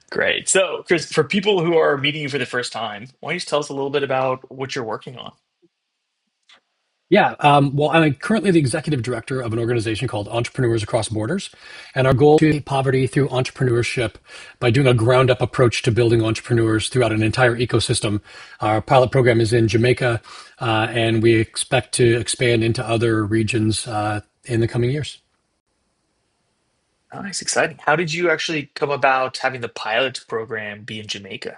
Great. So, Chris, for people who are meeting you for the first time, why don't you just tell us a little bit about what you're working on? Yeah, well, I'm currently the executive director of an organization called Entrepreneurs Across Borders, and our goal is to eliminate poverty through entrepreneurship by doing a ground-up approach to building entrepreneurs throughout an entire ecosystem. Our pilot program is in Jamaica, and we expect to expand into other regions in the coming years. Nice, exciting. How did you actually come about having the pilot program be in Jamaica?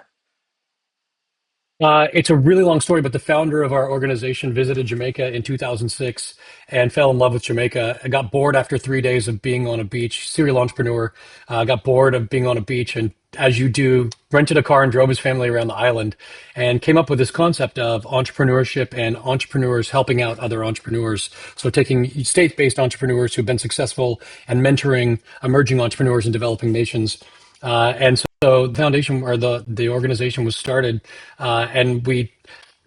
It's a really long story, but the founder of our organization visited Jamaica in 2006 and fell in love with Jamaica. I got bored after 3 days of being on a beach, serial entrepreneur, got bored of being on a beach, and as you do, rented a car and drove his family around the island and came up with this concept of entrepreneurship and entrepreneurs helping out other entrepreneurs. So taking state-based entrepreneurs who've been successful and mentoring emerging entrepreneurs in developing nations. And so the foundation or the organization was started, and we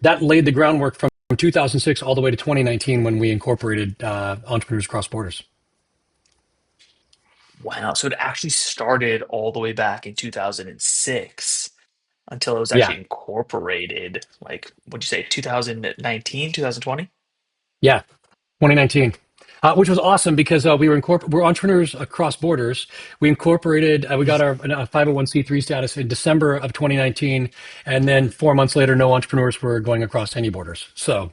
that laid the groundwork from 2006 all the way to 2019 when we incorporated Entrepreneurs Across Borders. Wow. So it actually started all the way back in 2006 until it was Yeah, actually incorporated, like, what'd you say, 2019, 2020? yeah, 2019. Which was awesome because we're entrepreneurs across borders. We incorporated, we got our 501(c)(3) status in December of 2019, and then 4 months later, no entrepreneurs were going across any borders. So,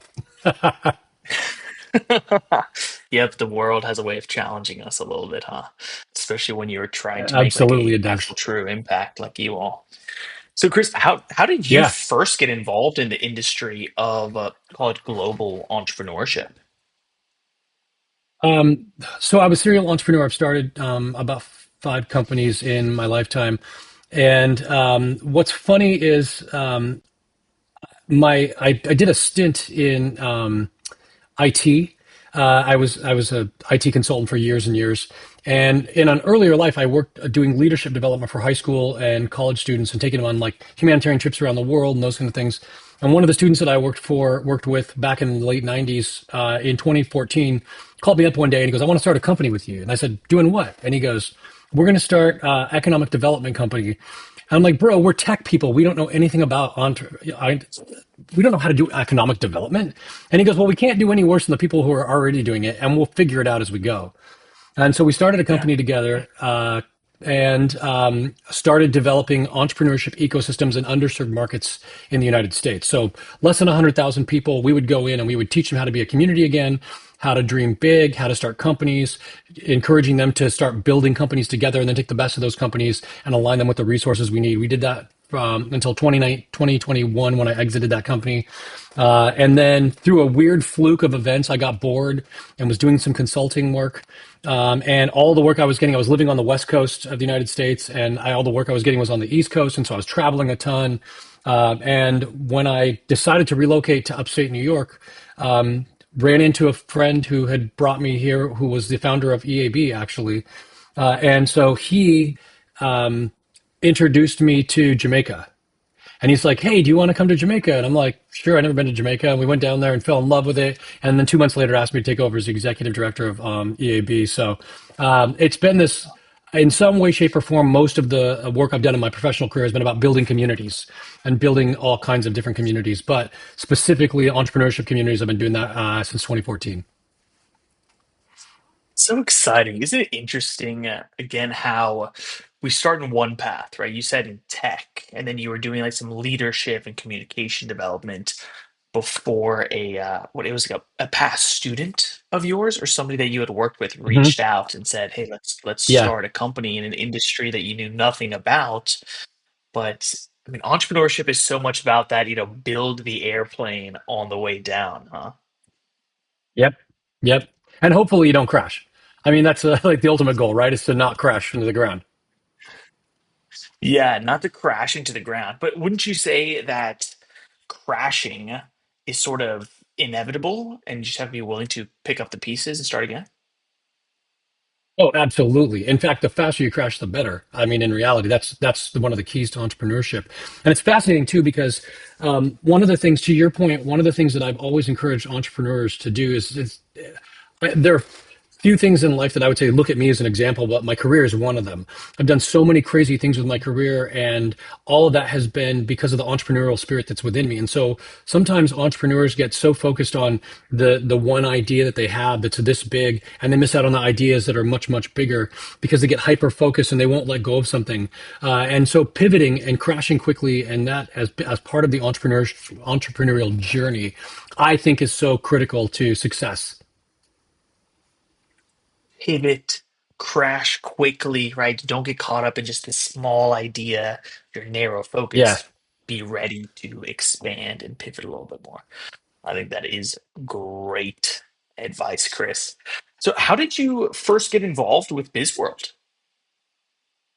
Yep, the world has a way of challenging us a little bit, huh? Especially when you're trying to make like absolutely, a it does. actual true impact like you all. So, Chris, how did you Yeah. first get involved in the industry of call it global entrepreneurship? Um, so I'm a serial entrepreneur. I've started about five companies in my lifetime. And what's funny is I did a stint in IT. I was a IT consultant for years and years. And in an earlier life, I worked doing leadership development for high school and college students and taking them on like humanitarian trips around the world and those kind of things. And one of the students that I worked with back in the late 90s in 2014 called me up one day and he goes, "I want to start a company with you." And I said, "Doing what?" And he goes, "We're going to start economic development company." I'm like, "Bro, we're tech people. We don't know anything about we don't know how to do economic development." And he goes, "Well, we can't do any worse than the people who are already doing it, and we'll figure it out as we go." And so we started a Yeah. company together and started developing entrepreneurship ecosystems in underserved markets in the United States. So less than 100,000 people, we would go in and we would teach them how to be a community again, how to dream big, how to start companies, encouraging them to start building companies together and then take the best of those companies and align them with the resources we need. We did that until 2021 when I exited that company. And then through a weird fluke of events, I got bored and was doing some consulting work. And all the work I was getting, I was living on the West Coast of the United States, and all the work I was getting was on the East Coast. And so I was traveling a ton. And when I decided to relocate to upstate New York, ran into a friend who had brought me here, who was the founder of EAB, actually. And so he introduced me to Jamaica. And he's like, "Hey, do you want to come to Jamaica?" And I'm like, "Sure, I've never been to Jamaica." And we went down there and fell in love with it. And then 2 months later, asked me to take over as the executive director of EAB. So it's been this, in some way, shape, or form, most of the work I've done in my professional career has been about building communities and building all kinds of different communities. But specifically, entrepreneurship communities, I've been doing that since 2014. So exciting. Isn't it interesting, again, how we start in one path, right? You said in tech, and then you were doing like some leadership and communication development before what it was like a past student of yours or somebody that you had worked with Hmm. reached out and said, "Hey, let's Yeah. start a company in an industry that you knew nothing about." But I mean, entrepreneurship is so much about that, build the airplane on the way down, huh? Yep. Yep. And hopefully you don't crash. I mean, that's like the ultimate goal, right? Is to not crash into the ground. Yeah, not to crash into the ground, but wouldn't you say that crashing is sort of inevitable and you just have to be willing to pick up the pieces and start again? Oh, absolutely. In fact, the faster you crash, the better. I mean, in reality, that's one of the keys to entrepreneurship, and it's fascinating too because one of the things, to your point, one of the things that I've always encouraged entrepreneurs to do is they're few things in life that I would say look at me as an example, but my career is one of them. I've done so many crazy things with my career, and all of that has been because of the entrepreneurial spirit that's within me. And so sometimes entrepreneurs get so focused on the one idea that they have that's this big, and they miss out on the ideas that are much, much bigger because they get hyper focused and they won't let go of something. And so pivoting and crashing quickly, and that as part of the entrepreneurial journey, I think is so critical to success. Pivot, crash quickly, right? Don't get caught up in just this small idea. You're narrow Yeah. focused. Be ready to expand and pivot a little bit more. I think that is great advice, Chris. So, how did you first get involved with BizWorld?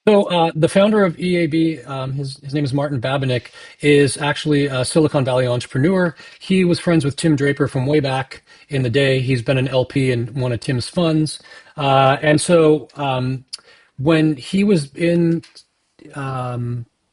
So the founder of EAB, his name is Martin Babinick, is actually a Silicon Valley entrepreneur. He was friends with Tim Draper from way back in the day. He's been an LP in one of Tim's funds, and so when he was in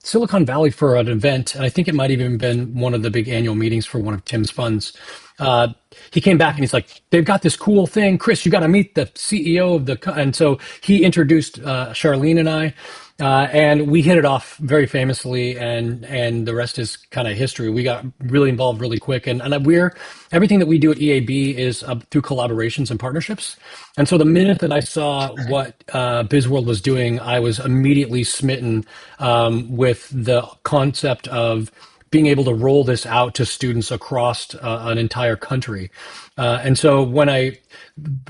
Silicon Valley for an event, and I think it might have even been one of the big annual meetings for one of Tim's funds. Uh, he came back and he's like, "They've got this cool thing, Chris. You got to meet the CEO of the." And so he introduced Charlene and I, and we hit it off very famously, and the rest is kind of history. We got really involved really quick, and we're everything that we do at EAB is through collaborations and partnerships. And so the minute that I saw what BizWorld was doing, I was immediately smitten with the concept of being able to roll this out to students across an entire country. And so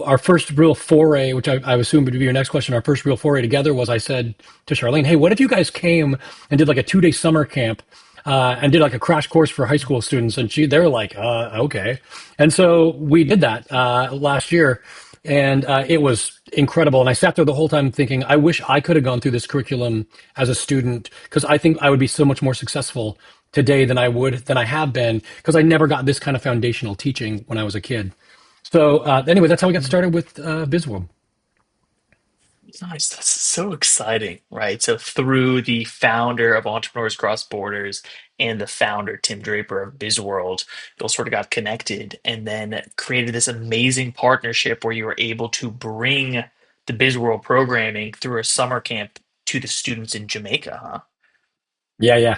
our first real foray, which I assume would be your next question, our first real foray together was I said to Charlene, hey, what if you guys came and did like a 2 day summer camp and did like a crash course for high school students? And they were like, okay. And so we did that last year. And it was incredible. And I sat there the whole time thinking, I wish I could have gone through this curriculum as a student because I think I would be so much more successful today than I have been because I never got this kind of foundational teaching when I was a kid. So anyway, that's how we got started with BizWorld. Nice. That's so exciting, right? So through the founder of Entrepreneurs Cross Borders and the founder, Tim Draper of BizWorld, you all sort of got connected and then created this amazing partnership where you were able to bring the BizWorld programming through a summer camp to the students in Jamaica, huh? Yeah, yeah.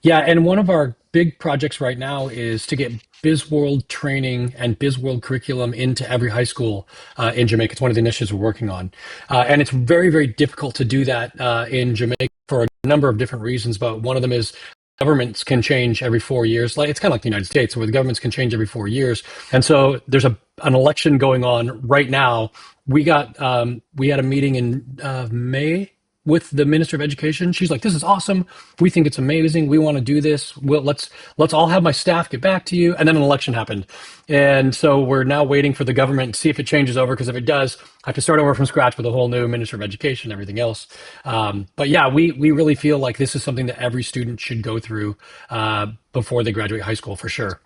Yeah, and one of our big projects right now is to get BizWorld training and BizWorld curriculum into every high school in Jamaica. It's one of the initiatives we're working on. And it's very, very difficult to do that in Jamaica for a number of different reasons, but one of them is governments can change every 4 years. Like it's kind of like the United States, where the governments can change every 4 years. And so there's an election going on right now. We had a meeting in May with the Minister of Education. She's like, "This is awesome. We think it's amazing. We want to do this. Let's all have my staff get back to you." And then an election happened, and so we're now waiting for the government to see if it changes over. Because if it does, I have to start over from scratch with a whole new Minister of Education and everything else. But yeah, we really feel like this is something that every student should go through before they graduate high school for sure.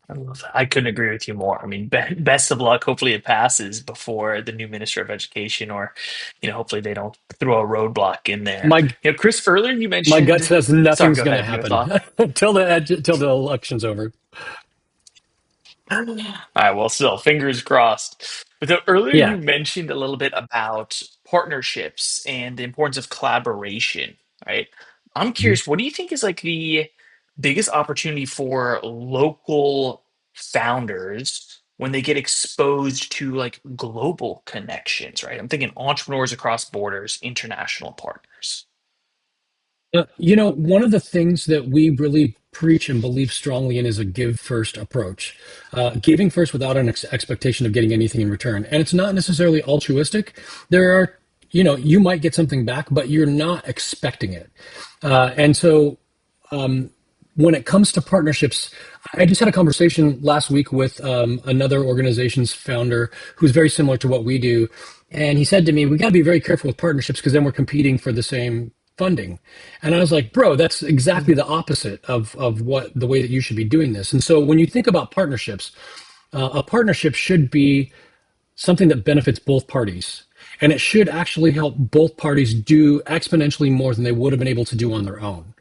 I love that. I couldn't agree with you more. I mean, best of luck. Hopefully, it passes before the new Minister of Education, or hopefully they don't throw a roadblock in there. My Chris, further you my gut mentioned. says Sorry, nothing's go going to ahead. You have a happen thought. till the election's over. All right. Well, still, fingers crossed. But earlier you Yeah. mentioned a little bit about partnerships and the importance of collaboration, right? I'm curious, what do you think is like the biggest opportunity for local founders when they get exposed to like global connections, right? I'm thinking entrepreneurs across borders, international partners. One of the things that we really preach and believe strongly in is a give first approach. Giving first without an expectation of getting anything in return. And it's not necessarily altruistic. There are, you might get something back, but you're not expecting it. And so when it comes to partnerships, I just had a conversation last week with another organization's founder who's very similar to what we do. And he said to me, we got to be very careful with partnerships because then we're competing for the same funding. And I was like, bro, that's exactly the opposite of what the way that you should be doing this. And so when you think about partnerships, a partnership should be something that benefits both parties. And it should actually help both parties do exponentially more than they would have been able to do on their own.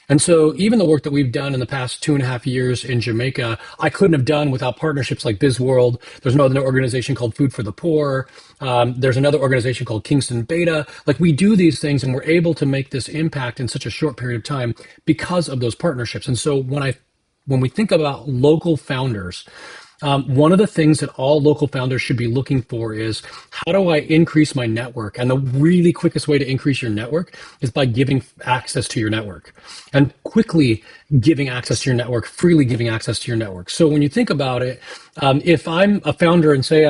And so even the work that we've done in the past 2.5 years in Jamaica, I couldn't have done without partnerships like BizWorld. There's another organization called Food for the Poor. There's another organization called Kingston Beta. Like we do these things and we're able to make this impact in such a short period of time because of those partnerships. And so when we think about local founders, one of the things that all local founders should be looking for is how do I increase my network? And the really quickest way to increase your network is by giving access to your network and quickly giving access to your network, freely giving access to your network. So when you think about it, if I'm a founder and say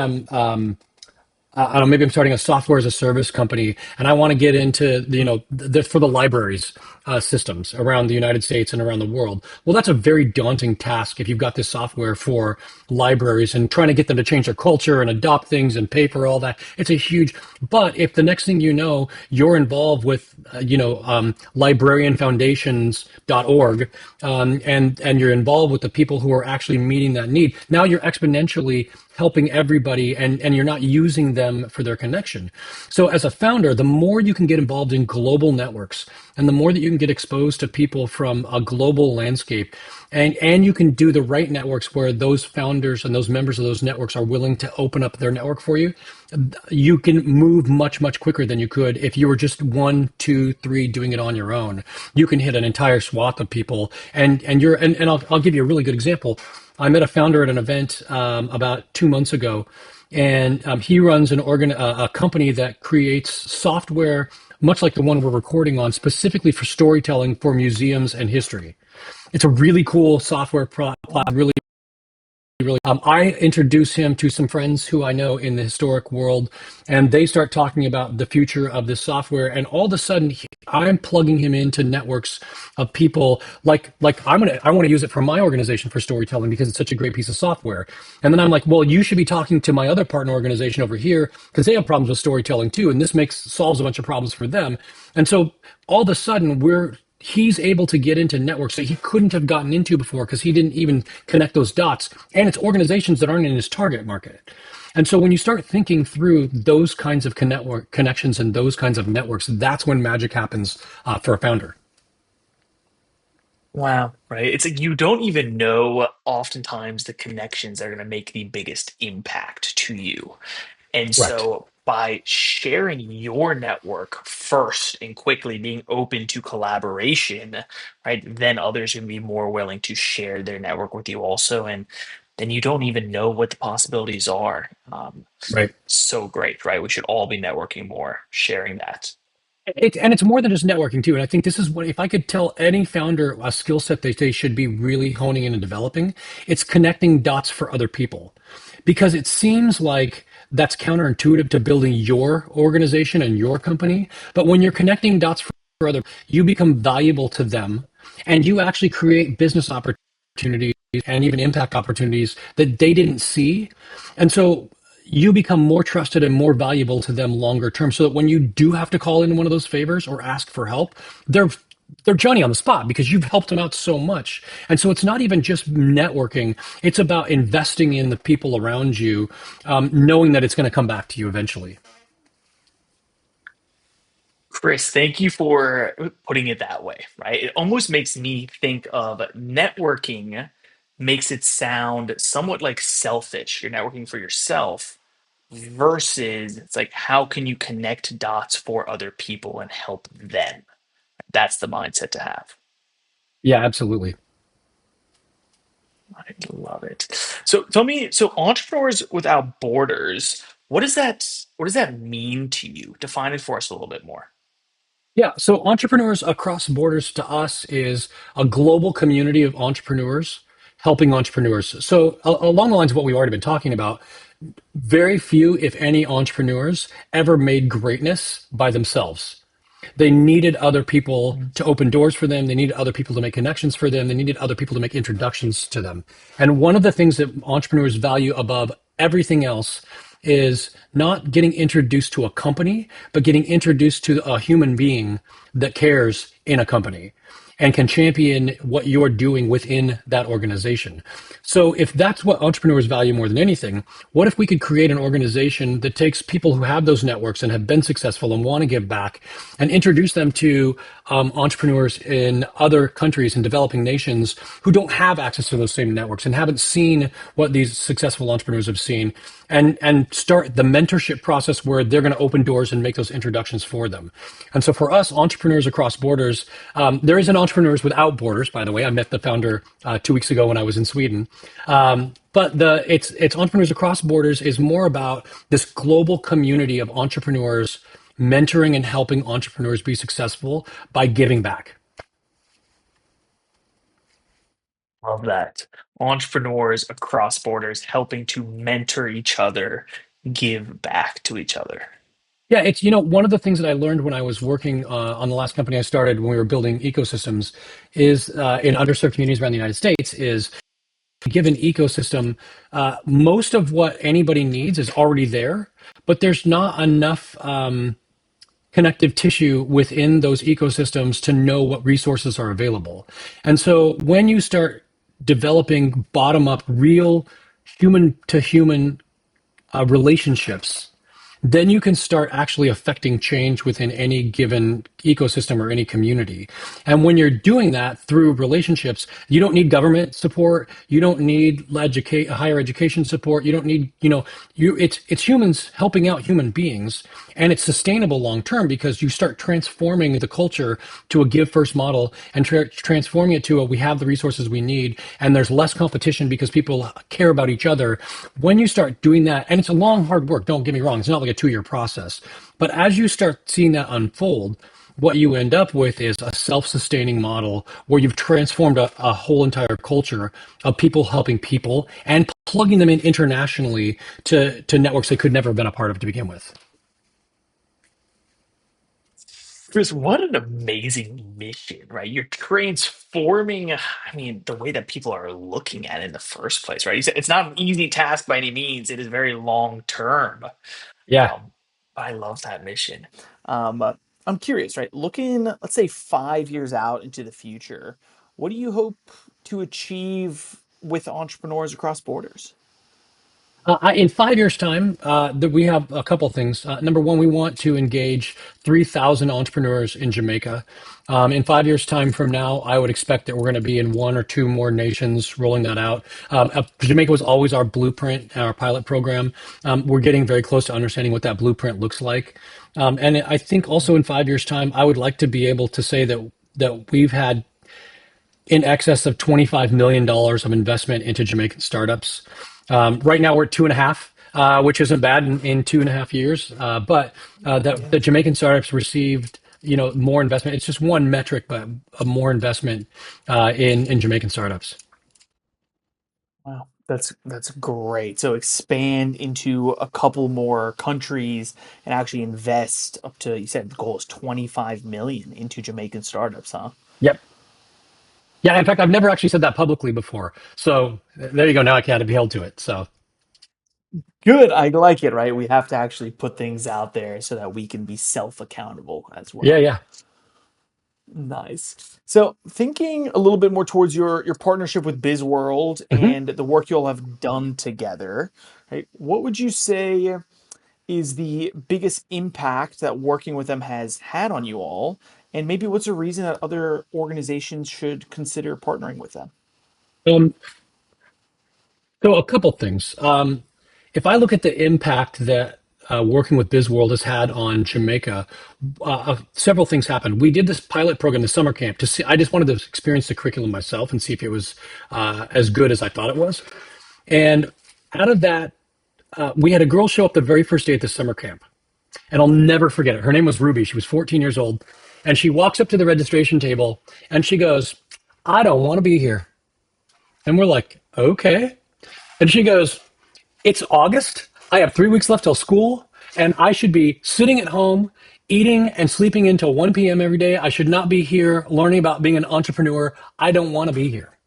I don't know, maybe I'm starting a software as a service company and I want to get into, for the libraries systems around the United States and around the world. Well, that's a very daunting task if you've got this software for libraries and trying to get them to change their culture and adopt things and pay for all that. It's a huge, but if the next thing you know, you're involved with, librarianfoundations.org, and you're involved with the people who are actually meeting that need, now you're exponentially helping everybody and you're not using them for their connection. So as a founder, the more you can get involved in global networks and the more that you can get exposed to people from a global landscape and you can do the right networks where those founders and those members of those networks are willing to open up their network for you, you can move much, much quicker than you could if you were just one, two, three doing it on your own. You can hit an entire swath of people and I'll give you a really good example. I met a founder at an event about 2 months ago, and he runs a company that creates software much like the one we're recording on, specifically for storytelling for museums and history. It's a really cool software really I introduce him to some friends who I know in the historic world, and they start talking about the future of this software. And all of a sudden, I'm plugging him into networks of people like I want to use it for my organization for storytelling because it's such a great piece of software. And then I'm like, well, you should be talking to my other partner organization over here because they have problems with storytelling too, and this solves a bunch of problems for them. And so all of a sudden, he's able to get into networks that he couldn't have gotten into before because he didn't even connect those dots. And it's organizations that aren't in his target market. And so when you start thinking through those kinds of connections and those kinds of networks, that's when magic happens for a founder. Wow, right? It's like you don't even know oftentimes the connections that are going to make the biggest impact to you. And Correct. so by sharing your network first and quickly being open to collaboration, right, then others are going to be more willing to share their network with you also. And then you don't even know what the possibilities are. Right. So great, right? We should all be networking more, sharing that. And it's more than just networking too. And I think this is what, if I could tell any founder a skill set that they should be really honing in and developing, it's connecting dots for other people. Because it seems like that's counterintuitive to building your organization and your company. But when you're connecting dots for other, you become valuable to them and you actually create business opportunities and even impact opportunities that they didn't see. And so you become more trusted and more valuable to them longer term so that when you do have to call in one of those favors or ask for help, they're Johnny on the spot because you've helped them out so much. And so it's not even just networking. It's about investing in the people around you, knowing that it's going to come back to you eventually. Chris, thank you for putting it that way, right? It almost makes me think of networking makes it sound somewhat like selfish. You're networking for yourself versus it's like how can you connect dots for other people and help them? That's the mindset to have. Yeah, absolutely. I love it. So tell me, so entrepreneurs without borders, what does that mean to you? Define it for us a little bit more. Yeah, so entrepreneurs across borders to us is a global community of entrepreneurs helping entrepreneurs. So along the lines of what we've already been talking about, very few, if any, entrepreneurs ever made greatness by themselves. They needed other people Mhm. to open doors for them. They needed other people to make connections for them. They needed other people to make introductions to them. And one of the things that entrepreneurs value above everything else is not getting introduced to a company, but getting introduced to a human being that cares in a company. and can champion what you're doing within that organization. So if that's what entrepreneurs value more than anything, what if we could create an organization that takes people who have those networks and have been successful and want to give back and introduce them to entrepreneurs in other countries and developing nations who don't have access to those same networks and haven't seen what these successful entrepreneurs have seen, and start the mentorship process where they're going to open doors and make those introductions for them. And so for us, entrepreneurs across borders, there is an Entrepreneurs Without Borders, by the way. I met the founder 2 weeks ago when I was in Sweden. But it's Entrepreneurs Across Borders is more about this global community of entrepreneurs mentoring and helping entrepreneurs be successful by giving back. Love that. Entrepreneurs across borders helping to mentor each other, give back to each other. Yeah, it's one of the things that I learned when I was working on the last company I started when we were building ecosystems is in underserved communities around the United States is given ecosystem, most of what anybody needs is already there, but there's not enough connective tissue within those ecosystems to know what resources are available. And so when you start developing bottom up, real human to human relationships, then you can start actually affecting change within any given ecosystem or any community. And when you're doing that through relationships, you don't need government support. You don't need higher education support. You don't need, it's humans helping out human beings, and it's sustainable long term because you start transforming the culture to a give first model and transforming it to a we have the resources we need, and there's less competition because people care about each other. When you start doing that, and it's a long, hard work, don't get me wrong, it's not like a 2 year process. But as you start seeing that unfold, what you end up with is a self-sustaining model where you've transformed a whole entire culture of people helping people and plugging them in internationally to networks they could never have been a part of to begin with. Chris, what an amazing mission, right? You're transforming, I mean, the way that people are looking at it in the first place, right? You said it's not an easy task by any means. It is very long term. Yeah. Um, I love that mission. Um, I'm curious, right? Looking, let's say 5 years out into the future, what do you hope to achieve with entrepreneurs across borders? In 5 years' time, we have a couple things. Number one, we want to engage 3,000 entrepreneurs in Jamaica. In 5 years' time from now, I would expect that we're going to be in one or two more nations rolling that out. Jamaica was always our blueprint, our pilot program. We're getting very close to understanding what that blueprint looks like. And I think also in 5 years' time, I would like to be able to say that we've had in excess of $25 million of investment into Jamaican startups. Right now, we're at 2.5, which isn't bad in 2.5 years. But Yeah. the Jamaican startups received, more investment. It's just one metric, but more investment in Jamaican startups. Wow, that's great. So expand into a couple more countries and actually invest up to, you said the goal is 25 million into Jamaican startups, huh? Yep. Yeah. In fact, I've never actually said that publicly before. So there you go. Now I can't be held to it. So Good. I like it, right? We have to actually put things out there so that we can be self-accountable as yeah, well. yeah. Nice. So thinking a little bit more towards your partnership with BizWorld Mhm. and the work you'll have done together, right? What would you say is the biggest impact that working with them has had on you all? And maybe what's a reason that other organizations should consider partnering with them? Um, So a couple things. If I look at the impact that working with BizWorld has had on Jamaica, several things happened. We did this pilot program, the summer camp, to see. I just wanted to experience the curriculum myself and see if it was as good as I thought it was. And out of that, we had a girl show up the very first day at the summer camp, and I'll never forget it. Her name was Ruby. She was 14 years old, and she walks up to the registration table and she goes, "I don't want to be here." And we're like, "Okay." And she goes, "It's August. I have 3 weeks left till school, and I should be sitting at home, eating and sleeping until 1 p.m. every day. I should not be here learning about being an entrepreneur. I don't want to be here."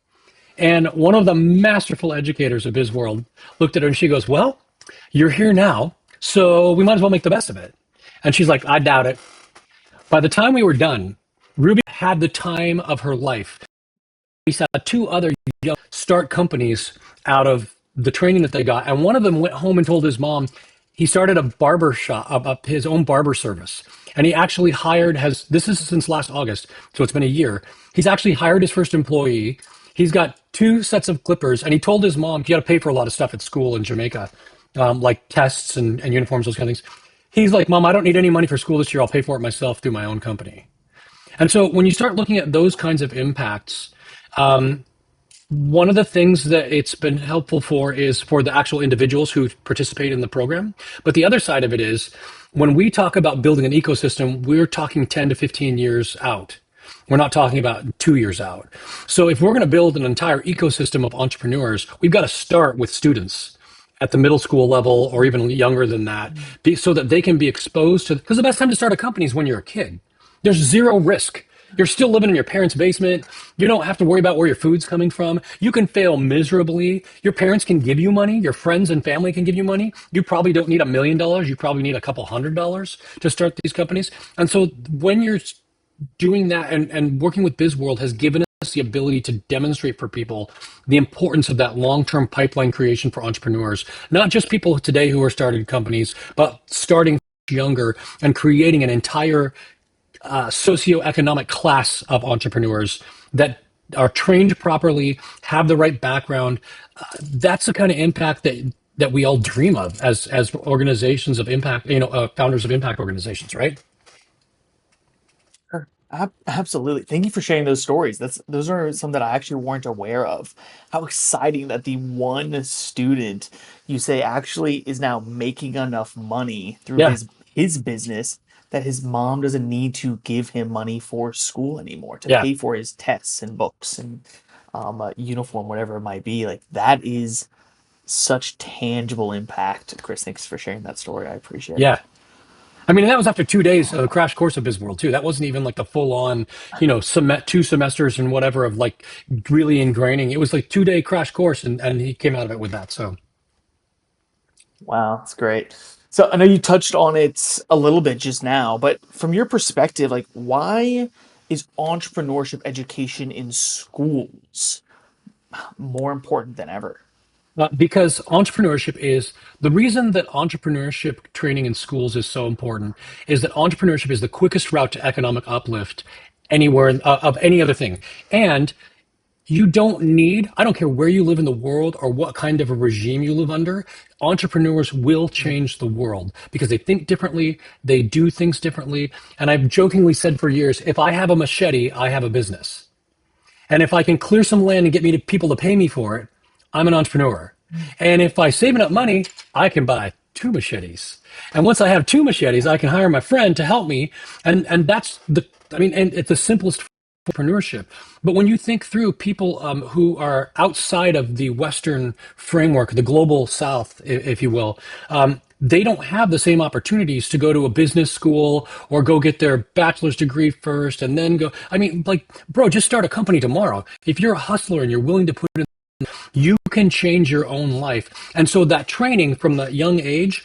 And one of the masterful educators of BizWorld looked at her and she goes, "Well, you're here now, so we might as well make the best of it." And she's like, "I doubt it." By the time we were done, Ruby had the time of her life. We saw two other young start companies out of the training that they got, and one of them went home and told his mom he started a barber shop, his own barber service, and he actually hired has this is since last August, so it's been a year. He's actually hired his first employee. He's got two sets of clippers, and he told his mom he had to pay for a lot of stuff at school in Jamaica, like tests and uniforms, those kind of things. He's like, Mom, I don't need any money for school this year. I'll pay for it myself through my own company. And so when you start looking at those kinds of impacts, one of the things that it's been helpful for is for the actual individuals who participate in the program. But the other side of it is when we talk about building an ecosystem, we're talking 10 to 15 years out. We're not talking about 2 years out. So if we're going to build an entire ecosystem of entrepreneurs, we've got to start with students at the middle school level or even younger than that, so that they can be exposed to, because the best time to start a company is when you're a kid. There's zero risk. You're still living in your parents' basement. You don't have to worry about where your food's coming from. You can fail miserably. Your parents can give you money. Your friends and family can give you money. You probably don't need $1 million. You probably need a couple $100 to start these companies. And so when you're doing that and working with BizWorld has given us the ability to demonstrate for people the importance of that long-term pipeline creation for entrepreneurs, not just people today who are starting companies, but starting younger and creating an entire socioeconomic class of entrepreneurs that are trained properly, have the right background. That's the kind of impact that we all dream of as organizations of impact, founders of impact organizations, right? Sure. Absolutely. Thank you for sharing those stories. Those are some that I actually weren't aware of. How exciting that the one student you say actually is now making enough money through Yeah, his business that his mom doesn't need to give him money for school anymore to yeah, pay for his tests and books and uniform, whatever it might be. Like that is such tangible impact. Chris, thanks for sharing that story. I appreciate yeah. it. I mean, that was after 2 days of a crash course of BizWorld too. That wasn't even like the full on, 2 semesters and whatever of like really ingraining. It was like 2 day crash course, and he came out of it with that. So Wow, that's great. So I know you touched on it a little bit just now, but from your perspective, like why is entrepreneurship education in schools more important than ever? because entrepreneurship is the reason that entrepreneurship training in schools is so important is that entrepreneurship is the quickest route to economic uplift anywhere of any other thing. And you don't need, I don't care where you live in the world or what kind of a regime you live under, entrepreneurs will change the world because they think differently, they do things differently. And I've jokingly said for years, if I have a machete, I have a business. And if I can clear some land and get me to people to pay me for it, I'm an entrepreneur. And if I save enough money, I can buy two machetes. And once I have two machetes, I can hire my friend to help me. And that's and it's the simplest entrepreneurship. But when you think through people who are outside of the Western framework, the global South, if you will, they don't have the same opportunities to go to a business school or go get their bachelor's degree first and then go. I mean, like, bro, just start a company tomorrow. If you're a hustler and you're willing to put in, you can change your own life. And so that training from the young age,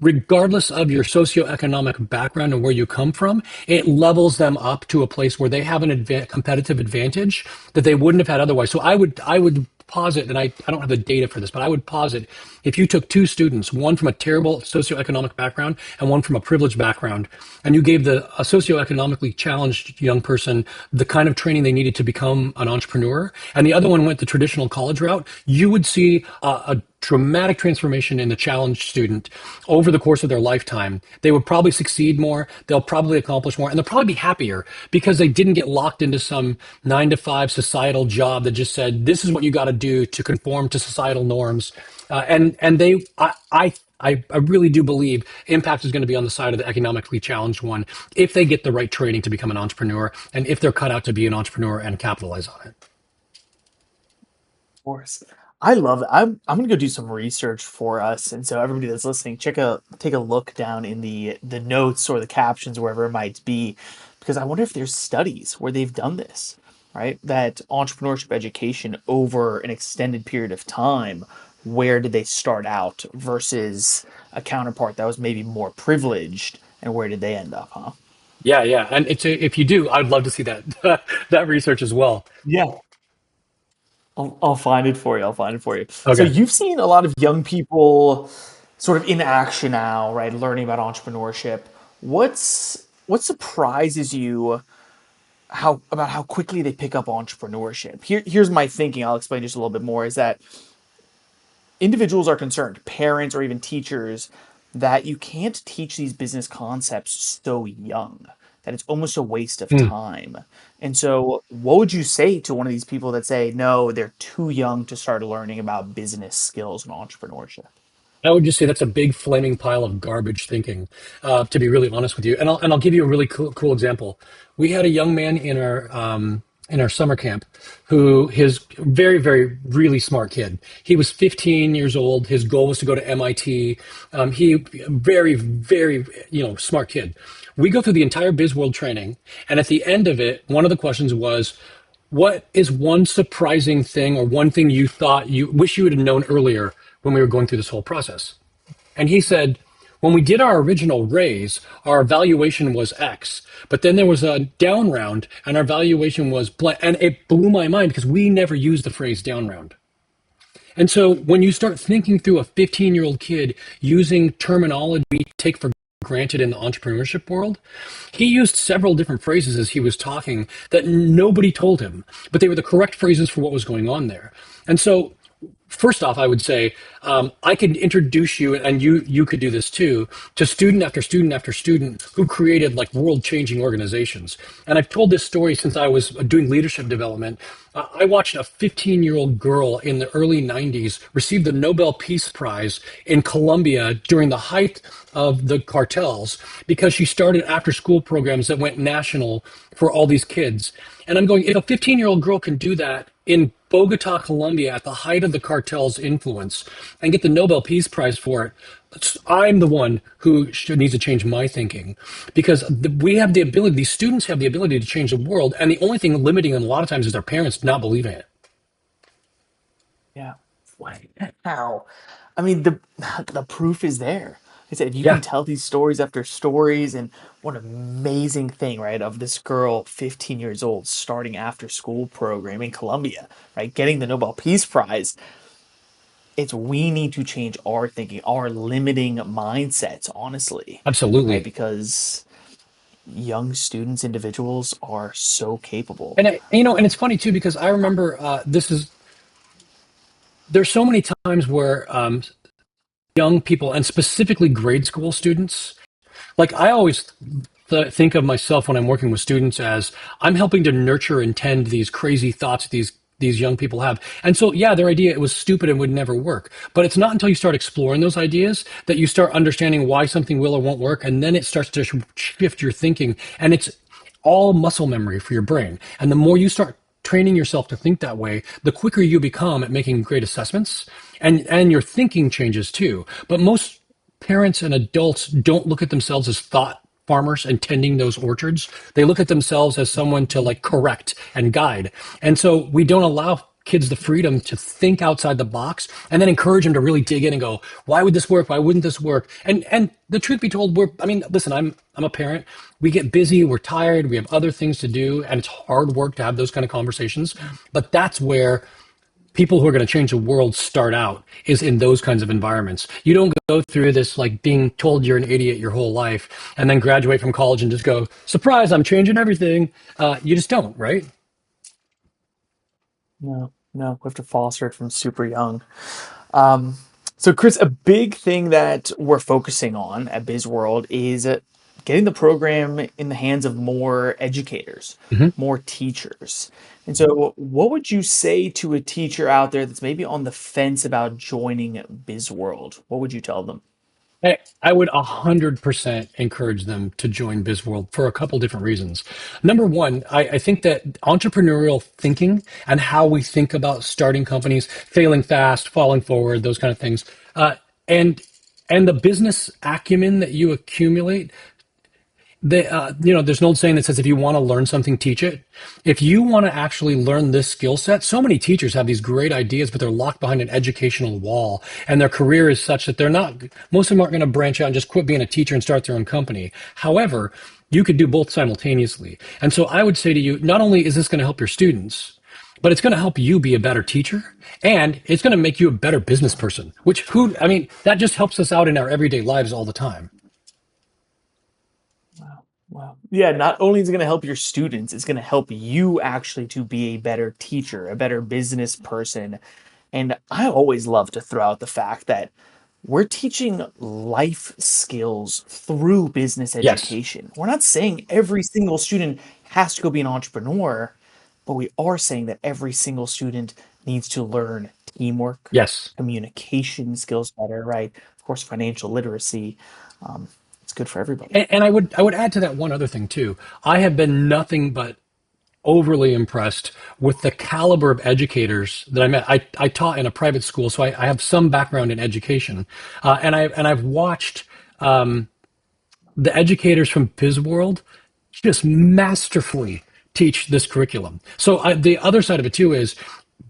regardless of your socioeconomic background and where you come from, it levels them up to a place where they have an competitive advantage that they wouldn't have had otherwise. So I would posit, and I don't have the data for this, but I would posit if you took two students, one from a terrible socioeconomic background and one from a privileged background, and you gave a socioeconomically challenged young person the kind of training they needed to become an entrepreneur, and the other one went the traditional college route, you would see a dramatic transformation in the challenged student over the course of their lifetime. They would probably succeed more, they'll probably accomplish more, and they'll probably be happier because they didn't get locked into some 9 to 5 societal job that just said, this is what you got to do to conform to societal norms. And I really do believe impact is going to be on the side of the economically challenged one if they get the right training to become an entrepreneur and if they're cut out to be an entrepreneur and capitalize on it. Course. I love it. I'm gonna go do some research for us, and so everybody that's listening, take a look down in the notes or the captions, wherever it might be, because I wonder if there's studies where they've done this, right? That entrepreneurship education over an extended period of time, where did they start out versus a counterpart that was maybe more privileged, and where did they end up, huh? Yeah, yeah. And if you do, I'd love to see that that research as well. Yeah, I'll find it for you. I'll find it for you. So Okay. you've seen a lot of young people sort of in action now, right? Learning about entrepreneurship. What surprises you how about how quickly they pick up entrepreneurship? Here's my thinking. I'll explain just a little bit more. Is that individuals are concerned, parents or even teachers, that you can't teach these business concepts so young, that it's almost a waste of Hmm. time. And so, what would you say to one of these people that say, no, they're too young to start learning about business skills and entrepreneurship? I would just say that's a big flaming pile of garbage thinking, to be really honest with you. And I'll give you a really cool example. We had a young man in our summer camp who his very really smart kid. He was 15 years old. His goal was to go to MIT. He very smart kid. We go through the entire BizWorld training, and at the end of it, one of the questions was, what is one surprising thing or one thing you thought you wish you would have known earlier when we were going through this whole process? And he said, when we did our original raise, our valuation was X, but then there was a down round and our valuation was blank. And it blew my mind because we never used the phrase down round. And so when you start thinking through a 15-year-old kid using terminology we take for granted in the entrepreneurship world, he used several different phrases as he was talking that nobody told him, but they were the correct phrases for what was going on there. And so first off, I would say I could introduce you, and you could do this too, to student after student after student who created like world-changing organizations. And I've told this story since I was doing leadership development. I watched a 15-year-old girl in the early 90s receive the Nobel Peace Prize in Colombia during the height of the cartels because she started after-school programs that went national for all these kids. And I'm going, if a 15-year-old girl can do that in Bogota, Colombia, at the height of the cartel's influence, and get the Nobel Peace Prize for it, I'm the one who needs to change my thinking because we have the ability, these students have the ability to change the world, and the only thing limiting them a lot of times is their parents not believing it. Yeah. Wow. I mean, the proof is there. I said, if you can Yeah, tell these stories after stories, and what an amazing thing, right? Of this girl, 15 years old, starting after school program in Colombia, right? Getting the Nobel Peace Prize. It's we need to change our thinking, our limiting mindsets, honestly, right? absolutely. Because young students, individuals are so capable. And it's funny too because I remember there's so many times where young people and specifically grade school students. Like I always think of myself when I'm working with students as I'm helping to nurture and tend these crazy thoughts these young people have. And so yeah, their idea it was stupid and would never work. But it's not until you start exploring those ideas that you start understanding why something will or won't work, and then it starts to shift your thinking. And it's all muscle memory for your brain. And the more you start training yourself to think that way, the quicker you become at making great assessments, and your thinking changes too. But most parents and adults don't look at themselves as thought farmers and tending those orchards. They look at themselves as someone to like correct and guide. And so we don't allow kids the freedom to think outside the box and then encourage them to really dig in and go, why would this work? Why wouldn't this work? And the truth be told, I mean, listen, I'm a parent. We get busy, we're tired, we have other things to do, and it's hard work to have those kind of conversations. But that's where people who are going to change the world start out is in those kinds of environments. You don't go through this like being told you're an idiot your whole life and then graduate from college and just go, surprise, I'm changing everything. You just don't, right? No, no, we have to foster it from super young. Um, so, Chris, a big thing that we're focusing on at BizWorld is getting the program in the hands of more educators, Mhm. more teachers. And so, what would you say to a teacher out there that's maybe on the fence about joining BizWorld? What would you tell them? I would 100% encourage them to join BizWorld for a couple different reasons. Number one, I think that entrepreneurial thinking and how we think about starting companies, failing fast, falling forward, those kind of things, and and the business acumen that you accumulate there's an old saying that says if you want to learn something, teach it. If you want to actually learn this skill set, so many teachers have these great ideas, but they're locked behind an educational wall, and their career is such that they're not. Most of them aren't going to branch out and just quit being a teacher and start their own company. However, You could do both simultaneously. And so I would say to you, not only is this going to help your students, but it's going to help you be a better teacher and it's going to make you a better business person, which I mean, that just helps us out in our everyday lives all the time. Wow. Wow. Yeah, not only is it going to help your students, it's going to help you actually to be a better teacher, a better business person. And I always love to throw out the fact that we're teaching life skills through business Yes. education. We're not saying every single student has to go be an entrepreneur, but we are saying that every single student needs to learn teamwork, Yes. communication skills better, right? Of course, financial literacy. Um, it's good for everybody. And I would add to that one other thing too. I have been nothing but overly impressed with the caliber of educators that I met. I taught in a private school, so I have some background in education, and I've watched the educators from BizWorld just masterfully teach this curriculum. So the other side of it too is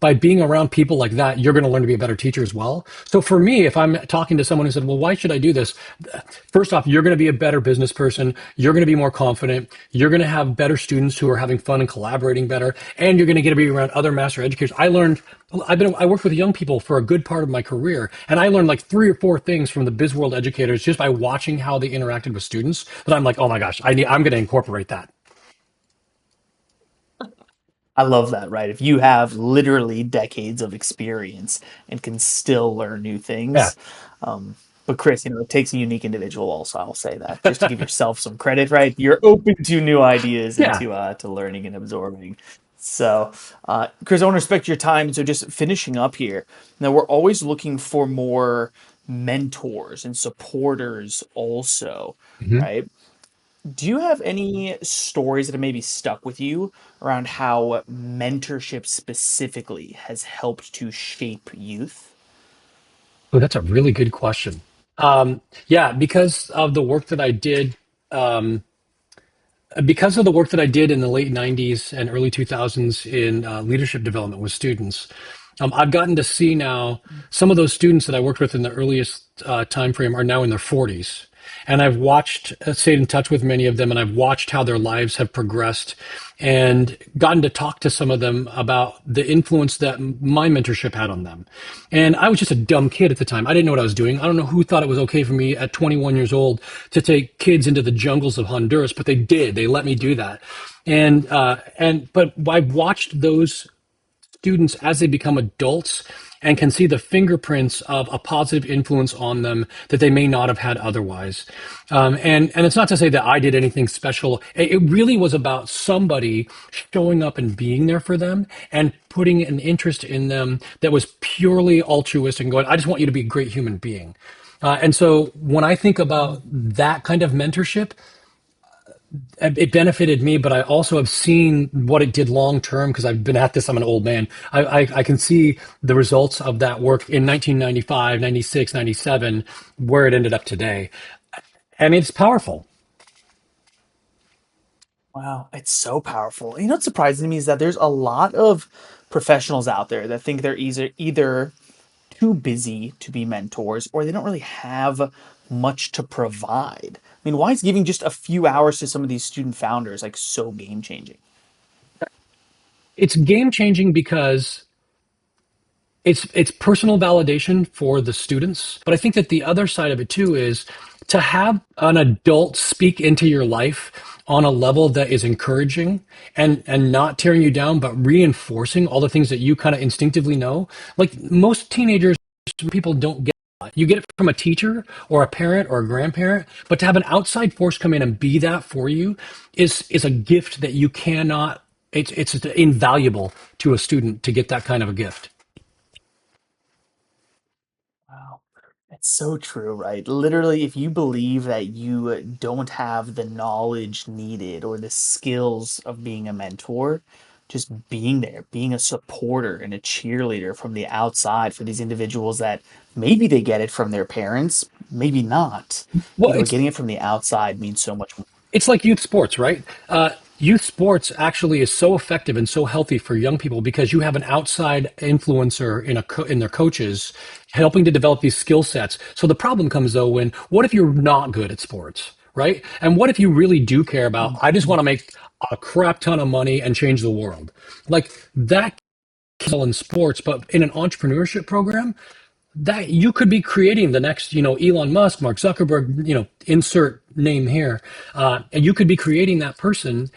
by being around people like that, you're going to learn to be a better teacher as well. So for me, if I'm talking to someone who said, well, why should I do this? First off, you're going to be a better business person. You're going to be more confident. You're going to have better students who are having fun and collaborating better. And you're going to get to be around other master educators. I worked with young people for a good part of my career, and I learned like 3 or 4 things from the BizWorld educators just by watching how they interacted with students that I'm like, oh my gosh, I'm going to incorporate that. I love that, right? If you have literally decades of experience and can still learn new Yeah. things. Um, but Chris, it takes a unique individual also, I'll say that, just to give yourself some credit, right? You're open to new ideas and Yeah. to learning and absorbing. So, Chris, I want to respect your time. So just finishing up here. Now we're always looking for more mentors and supporters also, Mhm. right? Do you have any stories that have maybe stuck with you around how mentorship specifically has helped to shape youth? Oh, that's a really good question. Yeah, um, because of the work that I did in the late 90s and early 2000s in leadership development with students, I've gotten to see now some of those students that I worked with in the earliest time frame are now in their 40s. And I've stayed in touch with many of them, and I've watched how their lives have progressed and gotten to talk to some of them about the influence that my mentorship had on them. And I was just a dumb kid at the time. I didn't know what I was doing. I don't know who thought it was okay for me at 21 years old to take kids into the jungles of Honduras, but they did. They let me do that. But I've watched those students as they become adults and can see the fingerprints of a positive influence on them that they may not have had otherwise. And it's not to say that I did anything special. It really was about somebody showing up and being there for them and putting an interest in them that was purely altruistic and going, I just want you to be a great human being. And so when I think about that kind of mentorship, it benefited me, but I also have seen what it did long term because I've been at this. I'm an old man. I can see the results of that work in 1995, 96, 97, where it ended up today. And it's powerful. Wow, it's so powerful. What's surprising to me is that there's a lot of professionals out there that think they're either too busy to be mentors or they don't really have much to provide. I mean, why is giving just a few hours to some of these student founders like so game changing? It's game changing because it's personal validation for the students, but I think that the other side of it too is to have an adult speak into your life on a level that is encouraging and not tearing you down but reinforcing all the things that you kind of instinctively know. Like most teenagers, people don't get that. You get it from a teacher or a parent or a grandparent, but to have an outside force come in and be that for you is a gift that you cannot. It's invaluable to a student to get that kind of a gift. Wow. It's so true, right? Literally, if you believe that you don't have the knowledge needed or the skills of being a mentor, just being there, being a supporter and a cheerleader from the outside for these individuals that maybe they get it from their parents, maybe not. Well, Getting it from the outside means so much more. it's like youth sports, right? Youth sports actually is so effective and so healthy for young people because you have an outside influencer in their coaches helping to develop these skill sets. So the problem comes though when what if you're not good at sports? right? And what if you really do care about, I just Mhm. want to make a crap ton of money and change the world? Like that in sports, but in an entrepreneurship program, that you could be creating the next, Elon Musk, Mark Zuckerberg, insert name here, and you could be creating that person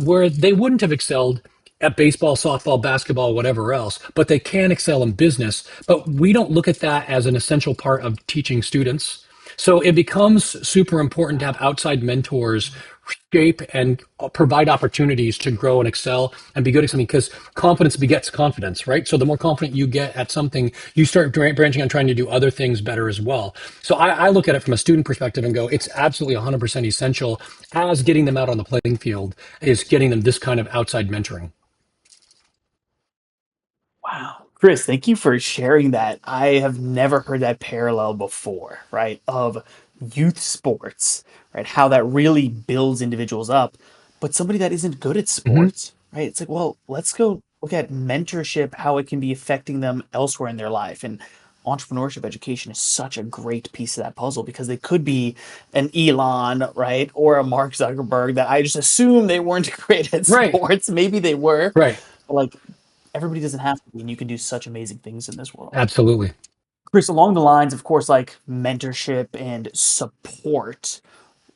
where they wouldn't have excelled at baseball, softball, basketball, whatever else, but they can excel in business. But we don't look at that as an essential part of teaching students. So it becomes super important to have outside mentors shape and provide opportunities to grow and excel and be good at something because confidence begets confidence, right? So the more confident you get at something, you start branching on trying to do other things better as well. So I look at it from a student perspective and go, it's absolutely 100% essential as getting them out on the playing field is getting them this kind of outside mentoring. Wow. Chris, thank you for sharing that. I have never heard that parallel before, right? Of youth sports, right? How that really builds individuals up. But somebody that isn't good at Hmm. sports, right? It's like, well, let's go look at mentorship, how it can be affecting them elsewhere in their life. And entrepreneurship education is such a great piece of that puzzle because they could be an Elon, right? Or a Mark Zuckerberg that I just assume they weren't great at Right, sports. Maybe they were. right. But like everybody doesn't have to be, and you can do such amazing things in this world. Absolutely. Chris, along the lines, of course, like mentorship and support,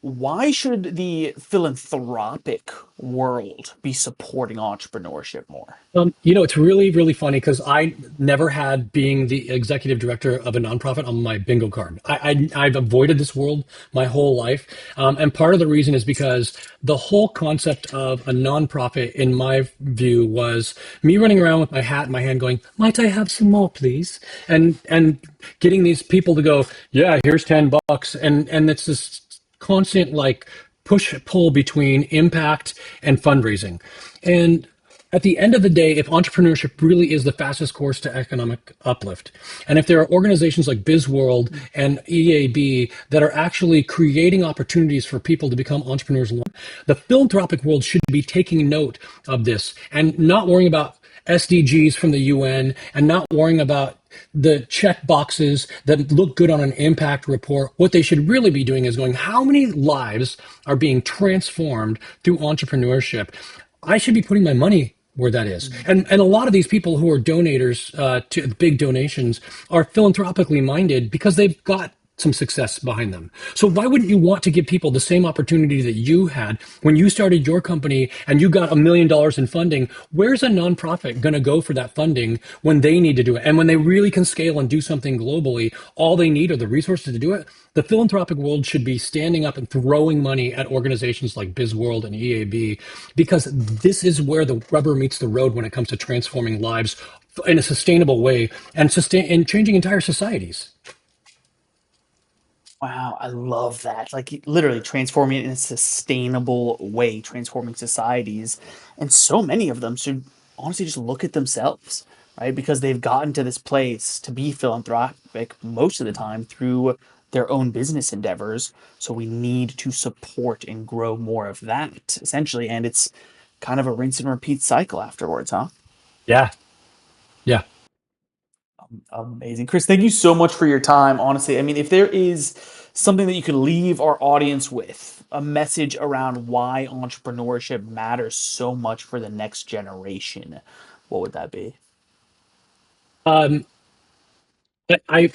why should the philanthropic world be supporting entrepreneurship more? It's really, really funny because I never had being the executive director of a nonprofit on my bingo card. I've avoided this world my whole life. And part of the reason is because the whole concept of a nonprofit, in my view, was me running around with my hat in my hand going, might I have some more, please? And getting these people to go, yeah, here's $10. And it's this constant like push pull between impact and fundraising. And at the end of the day, if entrepreneurship really is the fastest course to economic uplift, and if there are organizations like BizWorld and EAB that are actually creating opportunities for people to become entrepreneurs, the philanthropic world should be taking note of this and not worrying about SDGs from the UN and not worrying about the check boxes that look good on an impact report. What they should really be doing is going, how many lives are being transformed through entrepreneurship? I should be putting my money where that is. And a lot of these people who are donators to big donations are philanthropically minded because they've got some success behind them. So why wouldn't you want to give people the same opportunity that you had when you started your company and you got $1 million in funding? Where's a nonprofit going to go for that funding when they need to do it? And when they really can scale and do something globally, all they need are the resources to do it. The philanthropic world should be standing up and throwing money at organizations like BizWorld and EAB because this is where the rubber meets the road when it comes to transforming lives in a sustainable way and changing entire societies. Wow, I love that. Like literally transforming it in a sustainable way, transforming societies. And so many of them should honestly just look at themselves, right? Because they've gotten to this place to be philanthropic most of the time through their own business endeavors. So we need to support and grow more of that, essentially. And it's kind of a rinse and repeat cycle afterwards, huh? Yeah. Yeah. Amazing. Chris, thank you so much for your time. Honestly, I mean, if there is something that you could leave our audience with, a message around why entrepreneurship matters so much for the next generation, what would that be? Um, I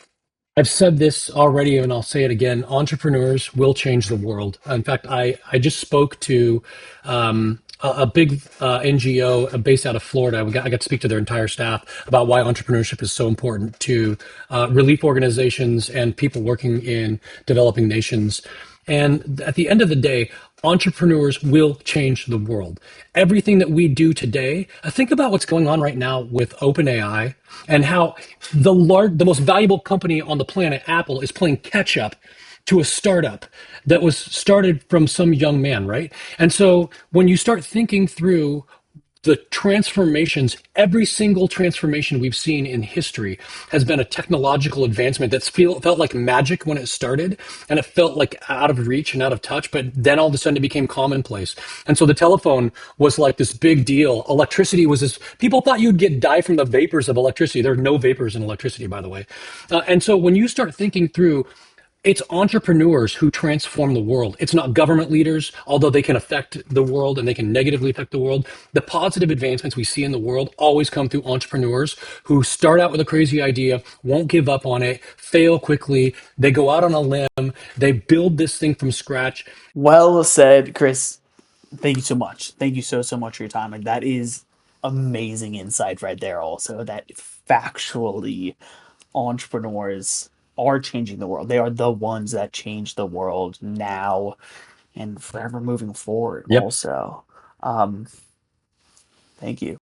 I've said this already and I'll say it again. Entrepreneurs will change the world. In fact, I just spoke to a big NGO based out of Florida. I got to speak to their entire staff about why entrepreneurship is so important to relief organizations and people working in developing nations. And at the end of the day, entrepreneurs will change the world. Everything that we do today, think about what's going on right now with OpenAI and how the most valuable company on the planet, Apple, is playing catch up to a startup that was started from some young man, right? And so when you start thinking through the transformations, every single transformation we've seen in history has been a technological advancement that's felt like magic when it started, and it felt like out of reach and out of touch, but then all of a sudden it became commonplace. And so the telephone was like this big deal. Electricity was this, people thought you'd die from the vapors of electricity. There are no vapors in electricity, by the way. And so when you start thinking through It's entrepreneurs who transform the world. It's not government leaders, although they can affect the world and they can negatively affect the world. The positive advancements we see in the world always come through entrepreneurs who start out with a crazy idea, won't give up on it, fail quickly. They go out on a limb, they build this thing from scratch. Well said, Chris. Thank you so much. Thank you so much for your time. And that is amazing insight right there. Also, that factually entrepreneurs are changing the world. They are the ones that change the world now and forever moving forward. Yep. Also, um, thank you.